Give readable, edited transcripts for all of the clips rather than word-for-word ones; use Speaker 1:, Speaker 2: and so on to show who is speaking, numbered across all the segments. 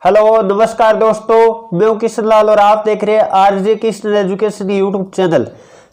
Speaker 1: Hello नमस्कार दोस्तों, मैं हूं किशन लाल और आप देख रहे हैं RJ Kishan education YouTube channel.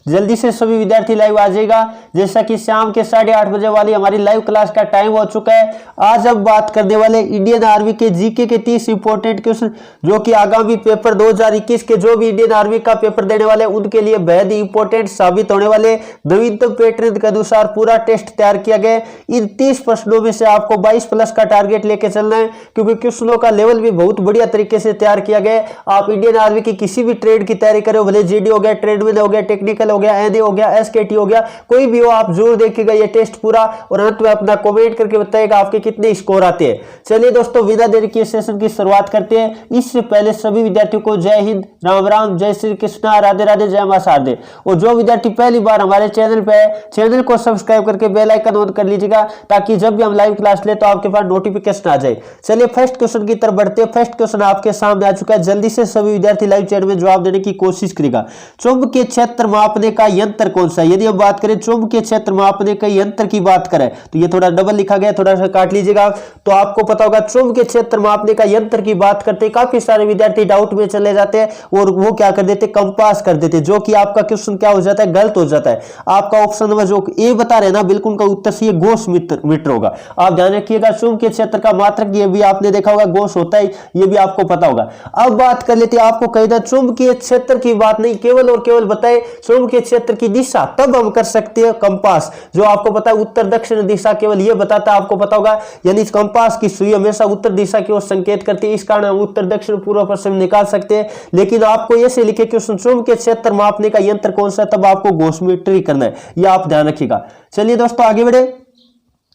Speaker 1: जल्दी से सभी विद्यार्थी लाइव आ जाएगा। जैसा कि शाम के 8:30 बजे वाली हमारी लाइव क्लास का टाइम हो चुका है। आज हम बात करने वाले इंडियन आर्मी के जीके के 30 इंपॉर्टेंट क्वेश्चन, जो कि आगामी पेपर 2021 के जो भी इंडियन आर्मी का पेपर देने वाले उनके लिए बेहद ही इंपॉर्टेंट साबित होने वाले नवीनतम पैटर्न के अनुसार पूरा टेस्ट तैयार किया गया। इन 30 प्रश्नों में से आपको 22+ का टारगेट लेके चलना है, क्योंकि क्वेश्चनों का लेवल भी बहुत बढ़िया तरीके से तैयार किया गया है। आप इंडियन आर्मी की किसी भी ट्रेड की तैयारी करें, भले जीडी हो गया, ट्रेडमिल हो गया, टेक्निकल हो गया, एनए हो गया, एसकेटी हो गया, कोई भी हो, आप जरूर देखिएगा ये टेस्ट पूरा और अंत में अपना कमेंट करके बताइएगा आपके कितने स्कोर आते हैं। चलिए दोस्तों, बिना देरी के सेशन की शुरुआत करते हैं। इससे पहले सभी विद्यार्थियों को जय हिंद, राम राम, जय श्री कृष्णा, राधे राधे, जय मां शारदे। और जो विद्यार्थी पहली बार हमारे चैनल पे है, चैनल को सब्सक्राइब करके बेल आइकन ऑन कर लीजिएगा, ताकि जब भी हम लाइव क्लास ले तो आपके पास नोटिफिकेशन आ जाए। चलिए फर्स्ट क्वेश्चन की तरफ बढ़ते हैं। फर्स्ट क्वेश्चन आपके सामने आ चुका है। जल्दी से सभी विद्यार्थी लाइव चैट में जवाब देने की कोशिश करेगा। चुंबकीय क्षेत्र मापने का यंत्र कौन सा है? यदि हम बात करें चुंबकीय क्षेत्र मापने का यंत्र की बात करें तो ये थोड़ा डबल लिखा गया, थोड़ा सा काट लीजिएगा तो आपको पता होगा। चुंबकीय क्षेत्र मापने का यंत्र की बात करते हैं, काफी सारे विद्यार्थी डाउट में चले जाते हैं और वो क्या कर देते, कंपास कर देते, जो कि आपका क्वेश्चन क्या हो जाता है, गलत हो जाता है। आपका ऑप्शन नंबर जो ए बता रहे ना, बिल्कुल उनका उत्तर से गोस मीटर होगा। आप ध्यान रखिएगा, चुंबकीय क्षेत्र का मात्रक ये भी आपने देखा होगा गोस होता है, ये भी आपको पता होगा। अब बात कर लेते हैं, आपको कही था चुंबकीय क्षेत्र की बात नहीं, केवल और केवल बताए चुंबकीय क्षेत्र की दिशा, तब हम कर सकते हैं कंपास, जो आपको पता है उत्तर दक्षिण दिशा केवल ये बताता है, आपको पता होगा। यानी कंपास की सुई हमेशा उत्तर दिशा की ओर संकेत करती है, इस कारण हम उत्तर दक्षिण पूर्व पश्चिम निकाल सकते हैं। लेकिन आपको ऐसे लिखे कि चुंबकीय क्षेत्र मापने का यंत्र कौन सा है, तब आपको गोसमीटर करना है, यह आप ध्यान रखिएगा। चलिए दोस्तों आगे बढ़े,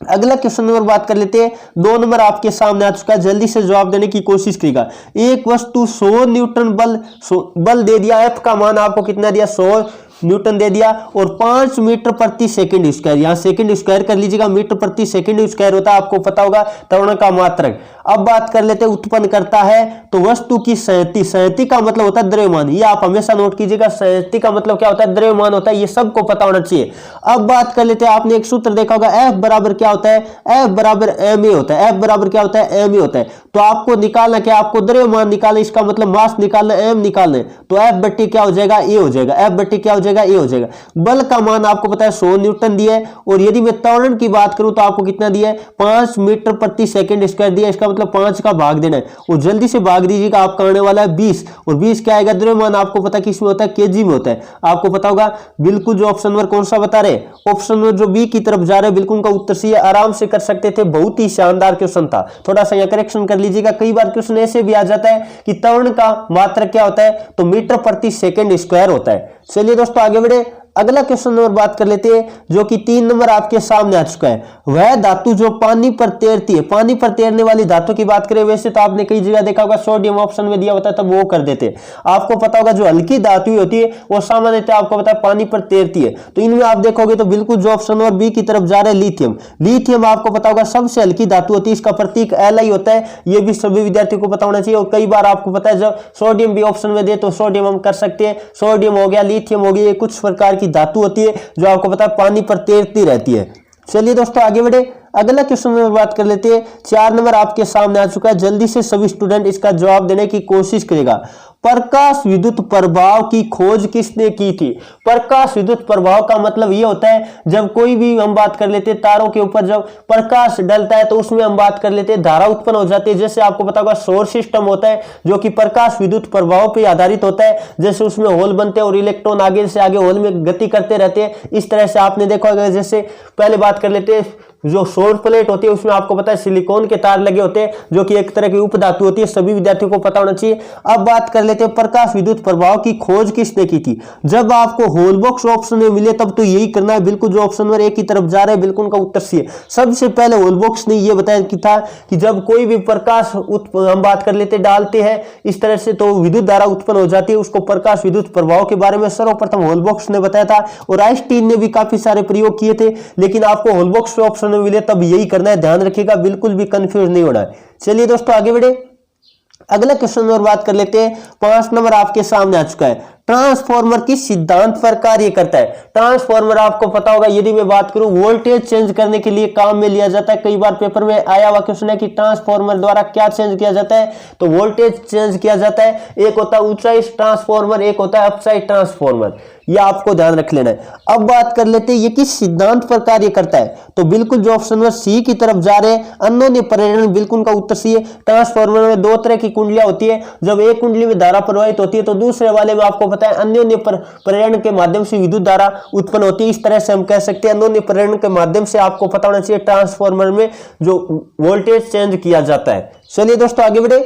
Speaker 1: अगला क्वेश्चन नंबर बात कर लेते हैं। 2 नंबर आपके सामने आ चुका है, जल्दी से जवाब देने की कोशिश करिएगा। एक वस्तु 100 न्यूटन बल दे दिया, एफ का मान आपको कितना दिया, 100 न्यूटन दे दिया, और 5 मीटर प्रति सेकंड स्क्वायर, यहां सेकंड स्क्वायर कर लीजिएगा, मीटर प्रति सेकंड स्क्वायर होता है, आपको पता होगा त्वरण का मात्रक। अब बात कर लेते हैं, उत्पन्न करता है तो वस्तु की संहति का मतलब होता है द्रव्यमान, ये आप हमेशा नोट कीजिएगा, संहति का मतलब क्या होता है, द्रव्यमान होता है, ये सबको पता होना चाहिए। अब बात कर लेते हैं, आपने एक सूत्र देखा होगा, एफ बराबर क्या होता है, एफ बराबर एम ए होता है, एफ बराबर क्या होता है, एम ए होता है। तो आपको निकालना क्या, आपको द्रव्यमान निकालना, इसका मतलब मास निकालना, एम निकालना है, तो एफ बट्टी क्या हो जाएगा, ए हो जाएगा, एफ बट्टी क्या हो जाएगा, ए हो जाएगा। बल का मान आपको पता है 100 न्यूटन दिया है, और यदि मैं त्वरण की बात करूं तो आपको कितना दिया है, 5 मीटर प्रति सेकंड स्क्वायर दिया, इसका मतलब 5 का भाग देना है, और जल्दी से भाग दीजिएगा, आपका आने वाला है 20, और 20 क्या आएगा, द्रव्यमान आपको पता है किसमें होता है, केजी में होता है, आपको पता होगा। बिल्कुल जो ऑप्शन नंबर कौन सा बता रहे, ऑप्शन नंबर जो बी की तरफ जा रहे हैं, बिल्कुल उनका उत्तर सी है, आराम से कर सकते थे, बहुत ही शानदार क्वेश्चन था। थोड़ा सा यहाँ करेक्शन कर लीजिएगा, कई बार क्वेश्चन ऐसे भी आ जाता है कि त्वरण का मात्रक क्या होता है, तो मीटर प्रति सेकंड स्क्वायर होता है। चलिए दोस्तों आगे बढ़े, अगला क्वेश्चन नंबर बात कर लेते हैं, जो कि 3 नंबर आपके सामने आ चुका है। वह धातु जो पानी पर तैरती है, पानी पर तैरने वाली धातु की बात करें, वैसे तो आपने कई जगह देखा होगा सोडियम ऑप्शन में दिया होता है, तब वो कर देते। आपको पता होगा जो हल्की धातु होती है वो सामान्यतः आपको पता है पानी पर तैरती है, तो इनमें आप देखोगे तो बिल्कुल जो ऑप्शन नंबर बी की तरफ जा रहे हैं, लिथियम। लिथियम आपको पता होगा सबसे हल्की धातु होती है, इसका प्रतीक Li होता है, ये भी सभी विद्यार्थियों को पता होना चाहिए। और कई बार आपको पता है जब सोडियम भी ऑप्शन में दे तो सोडियम हम कर सकते हैं, सोडियम हो गया, लिथियम हो गया, ये कुछ प्रकार की धातु होती है जो आपको पता है पानी पर तैरती रहती है। चलिए दोस्तों आगे बढ़े, अगला क्वेश्चन में बात कर लेते हैं। 4 नंबर आपके सामने आ चुका है, जल्दी से सभी स्टूडेंट इसका जवाब देने की कोशिश करेगा। प्रकाश विद्युत प्रभाव की खोज किसने की थी? प्रकाश विद्युत प्रभाव का मतलब ये होता है, जब कोई भी हम बात कर लेते हैं तारों के ऊपर जब प्रकाश डलता है तो उसमें हम बात कर लेते हैं धारा उत्पन्न हो जाती है। जैसे आपको पता होगा सौर सिस्टम होता है जो कि प्रकाश विद्युत प्रभाव पर आधारित होता है, जैसे उसमें होल बनते हैं और इलेक्ट्रॉन आगे से आगे होल में गति करते रहते हैं। इस तरह से आपने देखा होगा, जैसे पहले बात कर लेते हैं, जो सौर प्लेट होती है उसमें आपको पता है सिलिकॉन के तार लगे होते हैं, जो कि एक तरह की उपधातु होती है, सभी विद्यार्थियों को पता होना चाहिए। अब बात कर लेते हैं, प्रकाश विद्युत प्रभाव की खोज किसने की थी? जब आपको होल बॉक्स ऑप्शन में मिले तब तो यही करना है, बिल्कुल जो ऑप्शन नंबर 1 की तरफ जा रहे हैं, बिल्कुल उनका उत्तर सी है। सबसे पहले होल बॉक्स ने यह बताया कि था कि जब कोई भी प्रकाश हम बात कर लेते डालते हैं इस तरह से तो विद्युत धारा उत्पन्न हो जाती है, उसको प्रकाश विद्युत प्रभाव के बारे में सर्वप्रथम होल बॉक्स ने बताया था। और आइंस्टीन ने भी काफी सारे प्रयोग किए थे, लेकिन आपको होल बॉक्स ऑप्शन में मिले तब यही करना है, ध्यान रखिएगा, बिल्कुल भी कंफ्यूज नहीं होना है। चलिए दोस्तों आगे बढ़े, अगला क्वेश्चन और बात कर लेते हैं। 5 नंबर आपके सामने आ चुका है। ट्रांसफॉर्मर किस सिद्धांत पर कार्य करता है। ट्रांसफॉर्मर आपको पता होगा, यदि मैं बात करूं वोल्टेज चेंज करने के लिए काम में लिया जाता है। कई बार पेपर में आया हुआ क्वेश्चन है कि ट्रांसफॉर्मर द्वारा क्या चेंज किया जाता है, तो वोल्टेज चेंज किया जाता है। एक होता है ऊंचाई ट्रांसफॉर्मर, एक होता है अपसाइड ट्रांसफॉर्मर, ये आपको ध्यान रख लेना है। अब बात कर लेते हैं ये किस सिद्धांत पर कार्य करता है, तो बिल्कुल जो ऑप्शन नंबर सी की तरफ जा रहे हैं, अन्योन्य प्रेरण, बिल्कुल उनका उत्तर सी है। ट्रांसफॉर्मर में दो तरह की कुंडलियां होती है, जब एक कुंडली में धारा प्रवाहित होती है तो दूसरे वाले में आपको पता है अन्योन्य प्रेरण के माध्यम से विद्युत धारा उत्पन्न होती है। इस तरह से हम कह सकते हैं अन्योन्य प्रेरण के माध्यम से आपको पता होना चाहिए ट्रांसफॉर्मर में जो वोल्टेज चेंज किया जाता है। चलिए दोस्तों आगे बढ़े,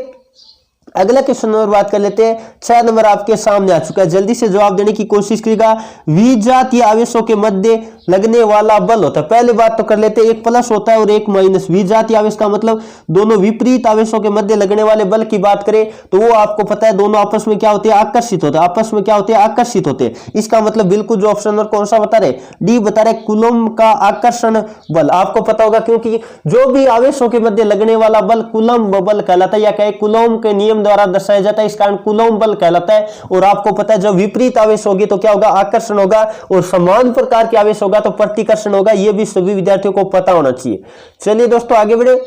Speaker 1: अगला क्वेश्चन नंबर बात कर लेते हैं। 6 नंबर आपके सामने आ चुका है, जल्दी से जवाब देने की कोशिश करिएगा। विजातीय आवेशों के मध्य लगने वाला बल होता है। पहले बात तो कर लेते हैं, एक प्लस होता है और एक माइनस। विजातीय आवेश का मतलब दोनों विपरीत आवेशों के मध्य लगने वाले बल की बात करें तो वो आपको पता है दोनों आपस में क्या होते हैं, आकर्षित होते हैं। आपस में क्या होते हैं, आकर्षित होते हैं। इसका मतलब बिल्कुल जो ऑप्शन नंबर कौन सा बता रहे, डी बता रहे, कूलम्ब का आकर्षण बल। आपको पता होगा क्योंकि जो भी आवेशों के मध्य लगने वाला बल कूलम्ब बल कहलाता है, या कहे कूलम्ब के नियम द्वारा दर्शाया जाता है, इस कारण कूलम्ब बल कहलाता है। और आपको पता है जब विपरीत आवेश होगी तो क्या होगा, आकर्षण होगा, और समान प्रकार के आवेश होगा तो प्रतिकर्षण होगा। यह भी सभी विद्यार्थियों को पता होना चाहिए। चलिए दोस्तों आगे बढ़े,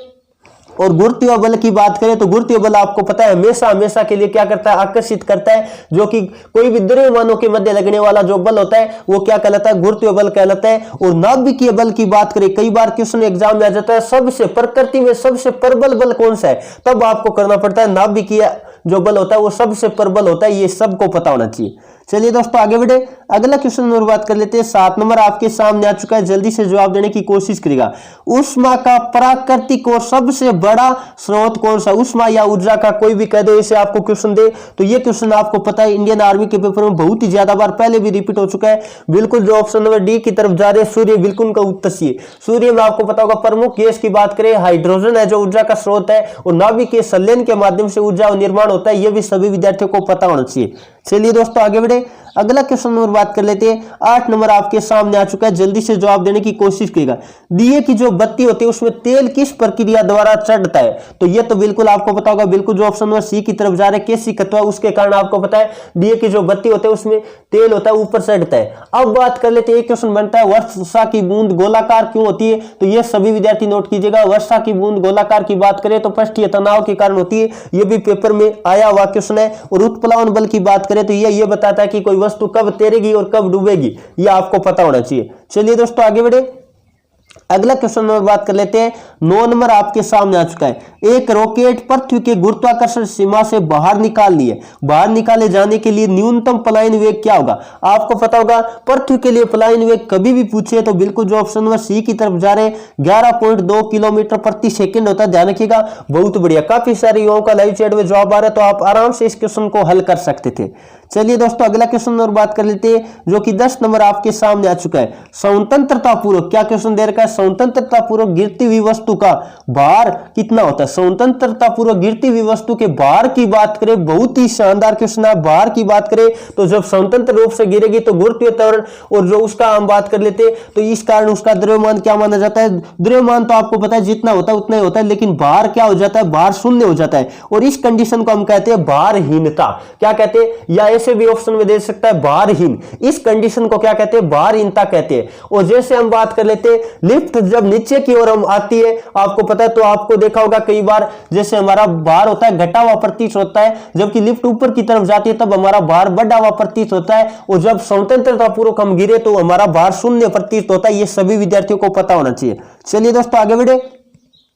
Speaker 1: और गुरुत्वीय बल की बात करें तो गुरुत्वीय बल आपको पता है हमेशा हमेशा के लिए क्या करता है, आकर्षित करता है। जो कि कोई भी द्रव्यमानों के मध्य लगने वाला जो बल होता है वो क्या कहलाता है, गुरुत्वीय बल कहलाता है। और नाभिकीय बल की बात करें, कई बार क्वेश्चन एग्जाम में आ जाता है सबसे प्रकृति में सबसे प्रबल बल कौन सा है, तब आपको करना पड़ता है नाभिकीय जो बल होता है वो सबसे प्रबल होता है। ये सबको पता होना चाहिए। चलिए दोस्तों आगे बढ़े, अगला क्वेश्चन नंबर बात कर लेते हैं। 7 नंबर आपके सामने आ चुका है, जल्दी से जवाब देने की कोशिश करिएगा। ऊष्मा का प्राकृतिक और सबसे बड़ा स्रोत कौन सा, ऊष्मा या ऊर्जा का कोई भी कह दो, इसे आपको क्वेश्चन दे तो ये क्वेश्चन आपको पता है इंडियन आर्मी के पेपर में बहुत ही ज्यादा बार पहले भी रिपीट हो चुका है। बिल्कुल जो ऑप्शन नंबर डी की तरफ जा रहे हैं, सूर्य, बिल्कुल उनका उत्तर सी है। सूर्य में आपको पता होगा प्रमुख गैस की बात करें हाइड्रोजन है जो ऊर्जा का स्रोत है, और नाभिकीय संलयन के माध्यम से ऊर्जा निर्माण होता है। यह भी सभी विद्यार्थियों को पता होना चाहिए। चलिए दोस्तों आगे बढ़े, अगला क्वेश्चन नंबर बात कर लेते हैं। 8 नंबर आपके सामने आ चुका है, जल्दी से जवाब देने की कोशिश करिएगा। दिए की जो बत्ती होती है उसमें तेल किस प्रक्रिया द्वारा चढ़ता है, तो ये तो बिल्कुल आपको पता होगा, बिल्कुल जो ऑप्शन नंबर सी की तरफ जा रहे हैं केशिकत्व, उसके कारण आपको पता है दिए की जो बत्ती होती है उसमें तेल होता है ऊपर चढ़ता है। अब बात कर लेते हैं, एक क्वेश्चन बनता है वर्षा की बूंद गोलाकार क्यों होती है, तो ये सभी विद्यार्थी नोट कीजिएगा। वर्षा की बूंद गोलाकार की बात करें तो पृष्ठीय तनाव के कारण होती है, ये भी पेपर में आया हुआ क्वेश्चन है। और उत्प्लावन बल की बात करें तो ये बताता है कि कोई वस्तु कब तैरेगी और कब डूबेगी, ये आपको पता होना चाहिए। चलिए दोस्तों आगे बढ़े, अगला क्वेश्चन नंबर बात कर लेते हैं। 9 नंबर आपके सामने आ चुका है। एक रॉकेट पृथ्वी के गुरुत्वाकर्षण सीमा से बाहर निकालनी है, बाहर निकाले जाने के लिए न्यूनतम पलायन वेग क्या होगा। आपको पता होगा पृथ्वी के लिए पलायन वेग कभी भी पूछे तो बिल्कुल जो ऑप्शन नंबर सी की तरफ जा रहे हैं 11.2 किलोमीटर प्रति सेकंड होता है। ध्यान रखिएगा, बहुत बढ़िया, काफी सारे युवाओं का लाइव चैट में जवाब आ रहा है, तो आप आराम से इस क्वेश्चन को हल कर सकते थे। चलिए दोस्तों अगला क्वेश्चन नंबर बात कर लेते हैं, जो कि 10 नंबर आपके सामने आ चुका है। स्वतंत्रता पूर्वक क्या क्वेश्चन दे रखा है, स्वतंत्रता पूर्वक गिरती हुई वस्तु का भार कितना होता है। स्वतंत्रता पूर्वक गिरती हुई वस्तु के भार की बात करें, बहुत ही शानदार क्वेश्चन है। भार की बात करें तो जब स्वतंत्र रूप से गिरेगी तो गुरुत्वीय त्वरण, और जो उसका हम बात कर लेते हैं तो इस कारण उसका द्रव्यमान क्या माना जाता है। द्रव्यमान तो आपको पता है जितना होता है उतना ही होता है, लेकिन भार क्या हो जाता है, भार शून्य हो जाता है। और इस कंडीशन को हम कहते हैं भारहीनता। क्या कहते हैं, या ऐसे भी ऑप्शन में दे सकता है भारहीन। इस कंडीशन को क्या कहते हैं, भारहीनता कहते हैं। और जैसे हम बात कर लेते हैं लिफ्ट जब नीचे की ओर हम आती है, आपको पता है, तो आपको देखा होगा कई बार जैसे हमारा भार होता है घटा हुआ प्रतीत होता है, जबकि लिफ्ट ऊपर की तरफ जाती है तब हमारा भार बढ़ा हुआ प्रतीत होता है। और जब स्वतंत्रता पूर्वक हम गिरे तो हमारा भार शून्य प्रतीत होता है। ये सभी विद्यार्थियों को पता होना चाहिए। चलिए दोस्तों आगे बढ़े,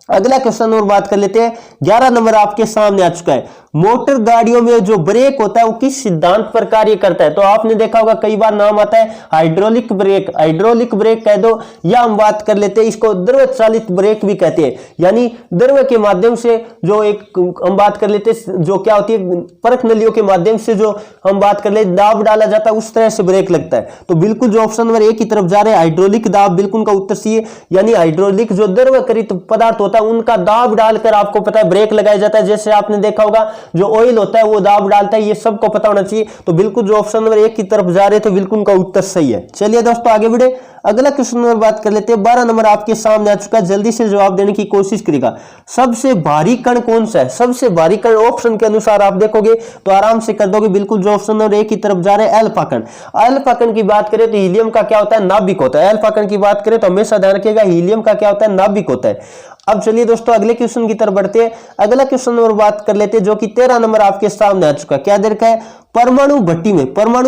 Speaker 1: अगला क्वेश्चन और बात कर लेते हैं। 11 नंबर आपके सामने आ चुका है। मोटर गाड़ियों में जो ब्रेक होता है वो किस सिद्धांत पर कार्य करता है, तो आपने देखा होगा कई बार नाम आता है हाइड्रोलिक ब्रेक। हाइड्रोलिक ब्रेक कह दो, या हम बात कर लेते हैं इसको द्रव चालित ब्रेक भी कहते हैं, यानी द्रव के माध्यम से जो एक हम बात कर लेते हैं जो क्या होती है परख नलियों के माध्यम से जो हम बात कर लेते दाब डाला जाता है, उस तरह से ब्रेक लगता है। तो बिल्कुल जो ऑप्शन नंबर ए की तरफ जा रहे हैं हाइड्रोलिक दाब, बिल्कुल का उत्तर सी है। यानी हाइड्रोलिक जो द्रव करित पदार्थ होता होता है उनका दाब डालकर आपको पता है ब्रेक लगाया जाता है। जैसे आपने देखा होगा जो ऑयल होता है वो दाब डालता है, ये सबको पता होना चाहिए। तो बिल्कुल जो ऑप्शन नंबर 1 की तरफ जा रहे थे बिल्कुल उनका उत्तर सही है। चलिए दोस्तों आगे बढ़े, अगला क्वेश्चन नंबर बात कर लेते हैं। 12 नंबर आपके सामने आ चुका है, जल्दी से जवाब देने की कोशिश करेगा। सबसे भारी कण कौन सा है? सबसे भारी कण ऑप्शन के अनुसार आप देखोगे तो आराम से कर दोगे, बिल्कुल जो ऑप्शन नंबर 1 की तरफ जा रहे हैं अल्फा कण। अल्फा कण की बात करें तो हीलियम का क्या होता है? नाभिक होता है। अल्फा कण की बात करें तो हमेशा ध्यान रखिएगा हीलियम का क्या होता है? नाभिक होता है। अब चलिए दोस्तों अगले क्वेश्चन की तरफ बढ़ते हैं। अगला क्वेश्चन नंबर बात कर लेते हैं जो कि 13 नंबर आपके सामने आ चुका है। क्या दे रखा है? परमाणु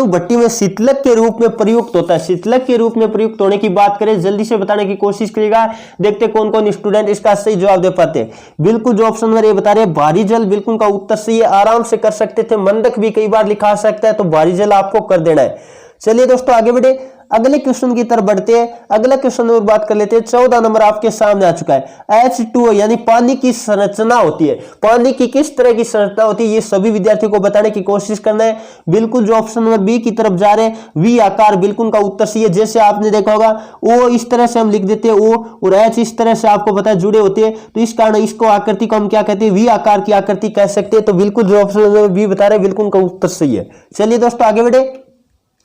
Speaker 1: भट्टी में शीतलक के रूप में प्रयुक्त होता है। शीतलक के रूप में प्रयुक्त होने की बात करें, जल्दी से बताने की कोशिश करिएगा, देखते कौन कौन स्टूडेंट इसका सही जवाब दे पाते हैं। बिल्कुल जो ऑप्शन नंबर ये बता रहे हैं भारी जल, बिल्कुल का उत्तर सही है। आराम से कर सकते थे, मंदक भी कई बार लिखा सकता है, तो भारी जल आपको कर देना है। चलिए दोस्तों आगे बढ़े, अगले क्वेश्चन की तरफ बढ़ते हैं। अगला क्वेश्चन नंबर बात कर लेते हैं। 14 नंबर आपके सामने आ चुका है। H2O यानी पानी की संरचना होती है। पानी की किस तरह की संरचना होती है ये सभी विद्यार्थियों को बताने की कोशिश करना है। बिल्कुल जो ऑप्शन नंबर बी की तरफ जा रहे हैं वी आकार, बिल्कुल का उत्तर सही है। जैसे आपने देखा होगा O इस तरह से हम लिख देते हैं O और H इस तरह से आपको पता है जुड़े होते हैं, तो इस कारण इसको आकृति को हम क्या कहते हैं? वी आकार की आकृति कह सकते हैं। तो बिल्कुल जो ऑप्शन नंबर बी बता रहे हैं बिल्कुल का उत्तर सही है। चलिए दोस्तों आगे बढ़े,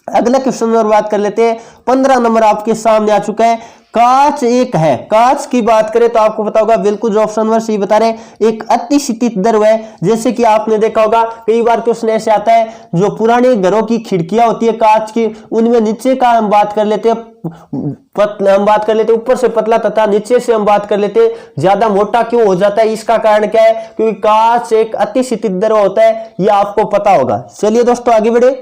Speaker 1: अगला क्वेश्चन नंबर बात कर लेते हैं। 15 नंबर आपके सामने आ चुका है। कांच एक है। कांच की बात करें तो आपको पता होगा बिल्कुल जो ऑप्शन नंबर सी बता रहे एक अतिशीतित द्रव है। जैसे कि आपने देखा होगा कई बार क्वेश्चन ऐसे आता है जो पुराने घरों की खिड़कियां होती है कांच की, उनमें नीचे का हम बात कर लेते हैं हम बात कर लेते ऊपर से पतला तथा नीचे से हम बात कर लेते ज्यादा मोटा क्यों हो जाता है? इसका कारण क्या है? क्योंकि कांच एक अतिशीतित द्रव होता है, यह आपको पता होगा। चलिए दोस्तों आगे बढ़े,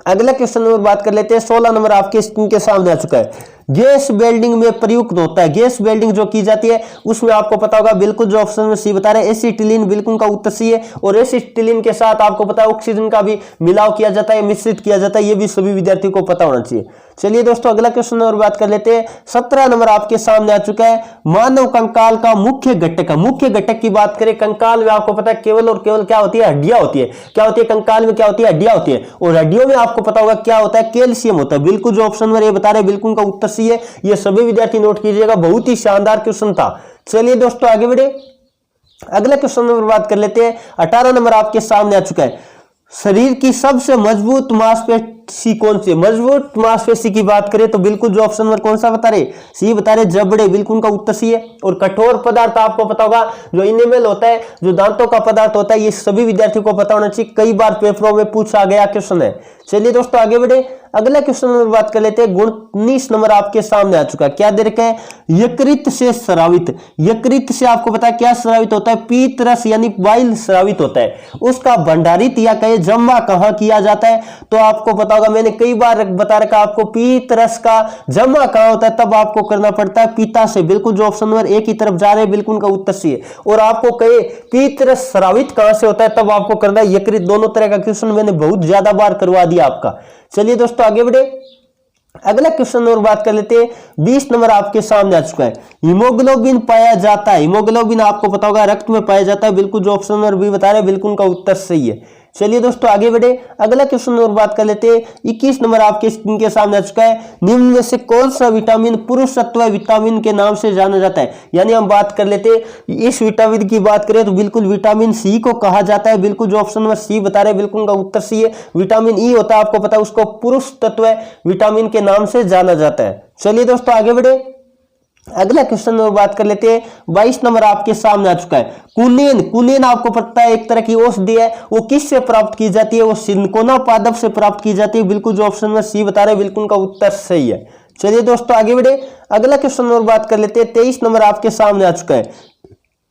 Speaker 1: अगला क्वेश्चन नंबर बात कर लेते हैं। 16 नंबर आपके स्क्रीन के सामने आ चुका है। गैस वेल्डिंग में प्रयुक्त होता है। गैस वेल्डिंग जो की जाती है उसमें आपको पता होगा बिल्कुल जो ऑप्शन में सी बता रहे हैं एसिटिलीन, बिल्कुल का उत्तर सी है। और एसिटिलीन के साथ आपको पता है ऑक्सीजन का भी मिलाव किया जाता है, मिश्रित किया जाता है, ये भी सभी विद्यार्थियों को पता होना चाहिए। चलिए दोस्तों अगला क्वेश्चन नंबर बात कर लेते हैं। 17 नंबर आपके सामने आ चुका है। मानव कंकाल का मुख्य घटक है। मुख्य घटक की बात करें, कंकाल में आपको पता है केवल और केवल क्या होती है? हड्डियां होती है। क्या होती है? कंकाल में क्या होती है? हड्डियां होती है। और हड्डियों में आपको पता होगा क्या होता है? कैल्शियम होता है। बिल्कुल जो ऑप्शन नंबर ये बता रहे हैं बिल्कुल का उत्तर सी है। ये सभी विद्यार्थी नोट कीजिएगा, बहुत ही शानदार क्वेश्चन था। चलिए दोस्तों आगे बढ़े, अगला क्वेश्चन नंबर बात कर लेते हैं। 18 नंबर आपके सामने आ चुका है। शरीर की सबसे मजबूत मांसपेशी कौन सी? मजबूत मांसपेशी की बात करें तो बिल्कुल जो ऑप्शन नंबर कौन सा बता रहे? सी बता रहे जबड़े, बिल्कुल का उत्तर सी है। और कठोर पदार्थ आपको पता होगा जो इनेमल होता है, जो दांतों का पदार्थ होता है, ये सभी विद्यार्थियों को पता होना चाहिए, कई बार पेपरों में पूछा गया क्वेश्चन है। चलिए दोस्तों आगे बढ़े, अगला क्वेश्चन नंबर बात कर लेते हैं। 19 नंबर आपके सामने आ चुका है। क्या दे रखा है? यकृत से स्रावित। यकृत से आपको पता है क्या स्रावित होता है? पीत रस यानी बाइल स्रावित होता है। उसका भंडारित या कहे जमा कहां किया जाता है? तो आपको पता होगा, मैंने कई बार बता रखा आपको, पीत रस का जमा कहां होता है? तब आपको करना पड़ता है पिता से। बिल्कुल जो ऑप्शन नंबर ए की तरफ जा रहे हैं बिल्कुल का उत्तर सी है। और आपको कहे पीत रस स्रावित कहां से होता है? तब आपको करना है यकृत। दोनों तरह का क्वेश्चन मैंने बहुत ज्यादा बार करवा दिया आपका। चलिए दोस्तों आगे बढ़े, अगला क्वेश्चन नंबर बात कर लेते हैं। 20 नंबर आपके सामने आ चुका है। हीमोग्लोबिन पाया जाता है। हीमोग्लोबिन आपको पता होगा रक्त में पाया जाता है। बिल्कुल जो ऑप्शन नंबर बी बता रहे हैं बिल्कुल का उत्तर सही है। चलिए दोस्तों आगे बढ़े, अगला क्वेश्चन नंबर बात कर लेते हैं। 21 नंबर आपके स्क्रीन के सामने आ चुका है। निम्न में से कौन सा विटामिन पुरुषत्व विटामिन के नाम से जाना जाता है? यानी हम बात कर लेते हैं इस विटामिन की बात करें तो बिल्कुल विटामिन सी को कहा जाता है। बिल्कुल जो ऑप्शन नंबर सी बता रहे हैं बिल्कुल का उत्तर सी है। विटामिन ई होता है आपको पता है, उसको पुरुष तत्व विटामिन के नाम से जाना जाता है। चलिए दोस्तों आगे बढ़े, अगला क्वेश्चन नंबर बात कर लेते हैं। 22 नंबर आपके सामने आ चुका है। कुनेन, कुनेन आपको पता है एक तरह की औषधि है। वो किससे प्राप्त की जाती है? वो सिनकोना पादप से प्राप्त की जाती है। बिल्कुल जो ऑप्शन नंबर सी बता रहे हैं बिल्कुल का उत्तर सही है। चलिए दोस्तों आगे बढ़े, अगला क्वेश्चन नंबर बात कर लेते हैं। 23 नंबर आपके सामने आ चुका है।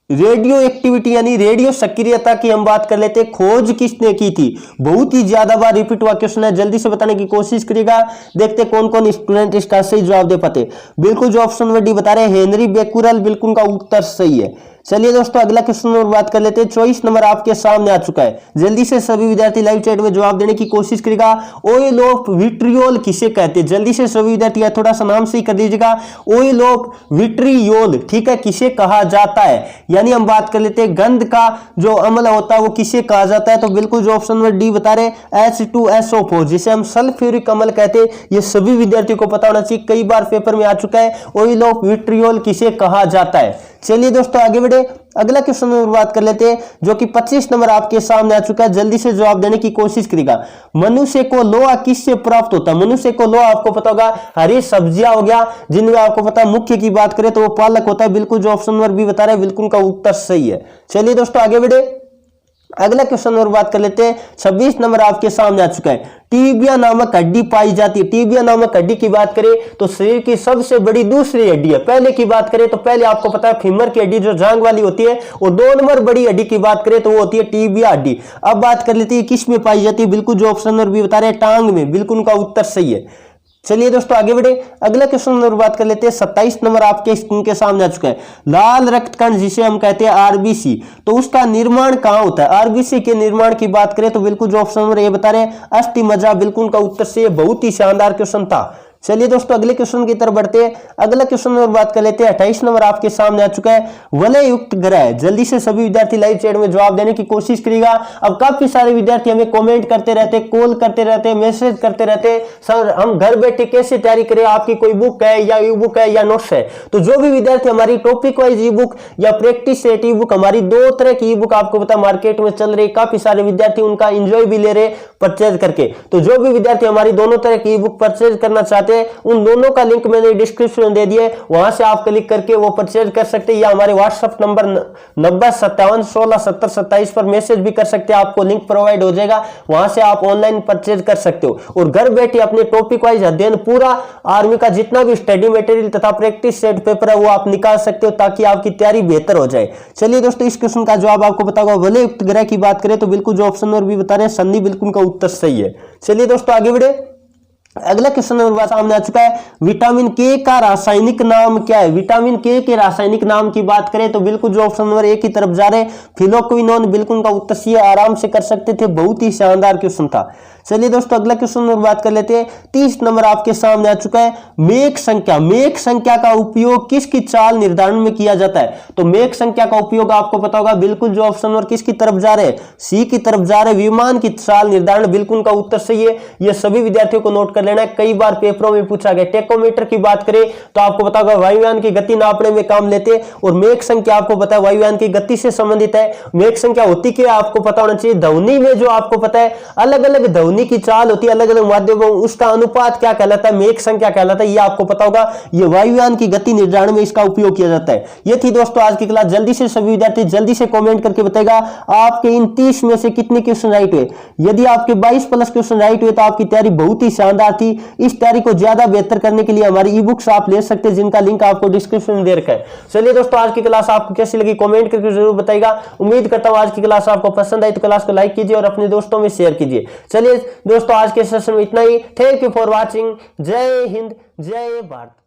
Speaker 1: रेडियो एक्टिविटी यानी रेडियो सक्रियता की हम बात कर लेते हैं। खोज किसने की थी? बहुत ही ज्यादा बार रिपीट हुआ क्वेश्चन है, जल्दी से बताने की कोशिश करिएगा, देखते कौन कौन स्टूडेंट इसका सही जवाब दे पाते। बिल्कुल जो ऑप्शन नंबर डी बता रहे हैं हेनरी बेकुरल, बिल्कुल का उत्तर सही है। चलिए दोस्तों अगला क्वेश्चन और बात कर लेते हैं। 24 नंबर आपके सामने आ चुका है, जल्दी से सभी विद्यार्थी लाइव चैट में जवाब देने की कोशिश करेगा। ऑयल ऑफ विट्रियोल किसे कहते हैं? जल्दी से सभी विद्यार्थी थोड़ा सा नाम से ही कर दीजिएगा। ऑयल ऑफ विट्रियोल, ठीक है, किसे कहा जाता है? यानी हम बात कर लेते हैं गंध का जो अम्ल होता है वो किसे कहा जाता है? तो बिल्कुल जो ऑप्शन नंबर डी बता रहे H2SO4, जिसे हम सल्फ्यूरिक अम्ल कहते हैं। ये सभी विद्यार्थियों को पता होना चाहिए, कई बार पेपर में आ चुका है। ऑयल ऑफ विट्रियोल किसे कहा जाता है? चलिए दोस्तों आगे बढ़े, अगला क्वेश्चन में बात कर लेते हैं जो कि 25 नंबर आपके सामने आ चुका है। जल्दी से जवाब देने की कोशिश करेगा। मनुष्य को लोहा किससे प्राप्त होता है? मनुष्य को लोहा आपको पता होगा हरी सब्जियां हो गया, जिनमें आपको पता है मुख्य की बात करें तो वो पालक होता है। बिल्कुल जो ऑप्शन नंबर बी बता रहे हैं बिल्कुल का उत्तर सही है। चलिए दोस्तों आगे बढ़े, अगला क्वेश्चन और बात कर लेते हैं। 26 नंबर आपके सामने आ चुका है। टीबिया नामक हड्डी पाई जाती है। टीबिया नामक हड्डी की बात करें तो शरीर की सबसे बड़ी दूसरी हड्डी है। पहले की बात करें तो पहले आपको पता है फीमर की हड्डी जो जांग वाली होती है, और 2 नंबर बड़ी हड्डी की बात करें तो वो होती है टीबिया हड्डी। अब बात कर लेते हैं किस में पाई जाती है? बिल्कुल जो ऑप्शन नंबर बी बता रहे हैं टांग में, बिल्कुल उनका उत्तर सही है। चलिए दोस्तों आगे बढ़े, अगला क्वेश्चन नंबर बात कर लेते हैं। 27 नंबर आपके स्क्रीन के सामने आ चुका है। लाल रक्त कण जिसे हम कहते हैं आरबीसी, तो उसका निर्माण कहां होता है? आरबीसी के निर्माण की बात करें तो बिल्कुल जो ऑप्शन नंबर ये बता रहे हैं अस्थिमज्जा, बिल्कुल का उत्तर से। बहुत ही शानदार क्वेश्चन था। चलिए दोस्तों अगले क्वेश्चन की तरफ बढ़ते हैं। अगला क्वेश्चन नंबर बात कर लेते हैं। 28 नंबर आपके सामने आ चुका है। वलय युक्त ग्रह, जल्दी से सभी विद्यार्थी लाइव चैट में जवाब देने की कोशिश करेगा। अब काफी सारे विद्यार्थी हमें कमेंट करते रहते, कॉल करते रहते, मैसेज करते रहते, सर हम घर बैठे कैसे तैयारी करें? आपकी कोई बुक है या ई बुक है या नोट्स है? तो जो भी विद्यार्थी हमारी टॉपिक वाइज ई बुक या प्रैक्टिस सेट ई बुक, हमारी 2 तरह की ई बुक आपको पता मार्केट में चल रही, काफी सारे विद्यार्थी उनका एंजॉय भी ले रहे परचेज करके। तो जो भी विद्यार्थी हमारी दोनों तरह की ई बुक परचेज करना चाहते हैं उन दोनों का लिंक मैंने डिस्क्रिप्शन में दे दिया है, वहां से आप क्लिक करके वो परचेज कर सकते हैं, या हमारे व्हाट्सएप नंबर 9057161627 पर मैसेज भी कर सकते हैं। आपको लिंक प्रोवाइड हो जाएगा, वहां से आप ऑनलाइन परचेज कर सकते हो और घर बैठे अपने टॉपिक वाइज अध्ययन पूरा आर्मी का जितना भी स्टडी मटेरियल तथा प्रैक्टिस सेट पेपर है वो आप निकाल सकते हो, ताकि आपकी तैयारी बेहतर हो जाए। चलिए दोस्तों इस क्वेश्चन का जवाब आपको पता होगा। वलय युक्त ग्रह की बात करें तो बिल्कुल जो ऑप्शन नंबर भी बता रहे हैं सन्नी, बिल्कुल का उत्तर सही है। चलिए दोस्तों आगे बढ़े, अगला क्वेश्चन नंबर सामने आ चुका है। विटामिन के का रासायनिक नाम क्या है? विटामिन के रासायनिक नाम की बात करें तो बिल्कुल जो ऑप्शन नंबर ए की तरफ जा रहे हैं फिलोक्विनोन, बिल्कुल का उत्तर सी, आराम से कर सकते थे। बहुत ही शानदार क्वेश्चन था। चलिए दोस्तों अगला क्वेश्चन नंबर बात कर लेते हैं। 30 नंबर आपके सामने आ चुका है। मेक संख्या, मेक संख्या का उपयोग किसकी चाल निर्धारण में किया जाता है? तो मेक संख्या का उपयोग आपको पता होगा, बिल्कुल जो ऑप्शन नंबर किसकी तरफ जा रहे हैं सी की तरफ जा रहे हैं, विमान की चाल निर्धारण, बिल्कुल का उत्तर सही है। यह सभी विद्यार्थियों को नोट कर लेना है, कई बार पेपरों में पूछा गया। टेकोमीटर की बात करें तो आपको पता होगा वायुयान की गति नापने में काम लेते हैं, और मेक संख्या आपको पता है वायुयान की गति से संबंधित है। मेक संख्या होती क्या आपको पता होना चाहिए। ध्वनि में जो आपको पता है अलग अलग ध्वनि की चाल होती है अलग अलग माध्यमों, उसका अनुपात क्या कहलाता है? मेक संख्या कहलाता है। ये आपको पता होगा, ये वायुयान की गति निर्धारण में इसका उपयोग किया जाता है। ये थी दोस्तों आज की क्लास। जल्दी से सभी विद्यार्थी जल्दी से कमेंट करके बताएगा आपके इन 30 में से कितने क्वेश्चन राइट हुए। यदि आपके 22 प्लस क्वेश्चन राइट हुए तो आपकी तैयारी बहुत ही शानदार थी। इस तैयारी को ज्यादा बेहतर करने के लिए हमारी ई बुक्स आप ले सकते हैं, जिनका लिंक आपको डिस्क्रिप्शन में दे रखा है। चलिए दोस्तों आज की क्लास आपको कैसी लगी कमेंट करके जरूर बताइएगा। उम्मीद करता हूं आज की क्लास आपको पसंद आई, तो क्लास को लाइक कीजिए और अपने दोस्तों में शेयर कीजिए। चलिए दोस्तों आज के सेशन में इतना ही। Thank you for watching. जय हिंद, जय भारत।